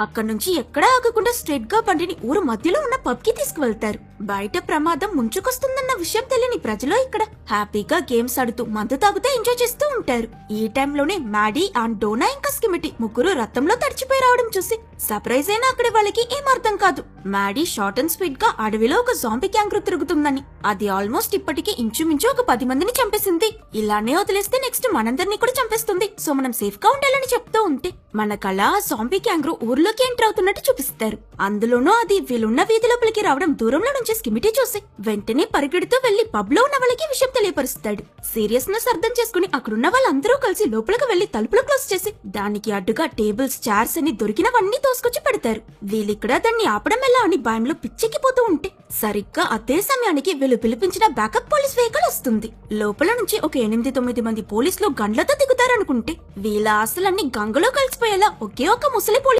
అక్కడి నుంచి ఎక్కడా ఆగకుండా స్ట్రెయిట్ గా బండిని ఊరు మధ్యలో ఉన్న పబ్ కి తీసుకువెళ్తారు. బయట ప్రమాదం ముంచుకొస్తుందన్న విషయం తెలియని ప్రజలు ఇక్కడ హ్యాపీగా గేమ్స్ ఆడుతూ మందు తాగుతూ ఎంజాయ్ చేస్తూ ఉంటారు. ఈ టైంలోనే మ్యాడీ అండ్ డోనా ఇంకా స్కిమిటీ ముగ్గురు రక్తంలో తడిచిపోయి రావడం చూసి సర్ప్రైజ్ అయినా అక్కడి వాళ్ళకి ఏం అర్థం కాదు. మ్యాడీ షార్ట్ అండ్ స్వీట్ గా అడవిలో ఒక జాంబీ గ్యాంగ్ తిరుగుతుందని, అది ఆల్మోస్ట్ ఇప్పటికి ఇంచుమించు ఒక 10 మందిని చంపేసింది. ఇలానే వదిలేస్తే నెక్స్ట్ మనందరినీ కూడా చంపేస్తుంది, సో మనం సేఫ్ గా ఉండాలని చెప్తూ ఉంటే మన కళ జాంబీ గ్యాంగ్ ఊర్లోకి ఎంటర్ అవుతున్నట్టు చూపిస్తారు. అందులోనూ అది వీళ్ళున్న వీధి లోపలికి రావడం దూరంలో నుంచి స్కిమిటీ చూసి వెంటనే పరిగెడుతూ వెళ్లి పబ్ లో ఉన్న వాళ్ళకి విషయం తెలియపరుస్తాడు. సీరియస్నెస్ అర్థం చేసుకుని అక్కడున్న వాళ్ళందరూ కలిసి లోపలికి వెళ్లి తలుపులు క్లోజ్ చేసి దానికి అడ్డుగా టేబుల్స్, చైర్స్ అని దొరికినవన్నీ తోసుకొచ్చి పెడతారు. వీళ్ళిక్కడ దాన్ని ఆపడం ఎలా అని భయంలో పిచ్చెక్కిపోతూ ఉంటే సరిగ్గా అదే సమయానికి వీళ్ళు పిలిపించిన బ్యాకప్ పోలీస్ వెహికల్ వస్తుంది. లోపల నుంచి ఒక 8-9 మంది పోలీసులు గన్లతో దిగుతారనుకుంటే వీళ్ళ ఆశలన్నీ గంగలో కలిసిపోయేలా ఒకే ఒక ముసలి పోలీస్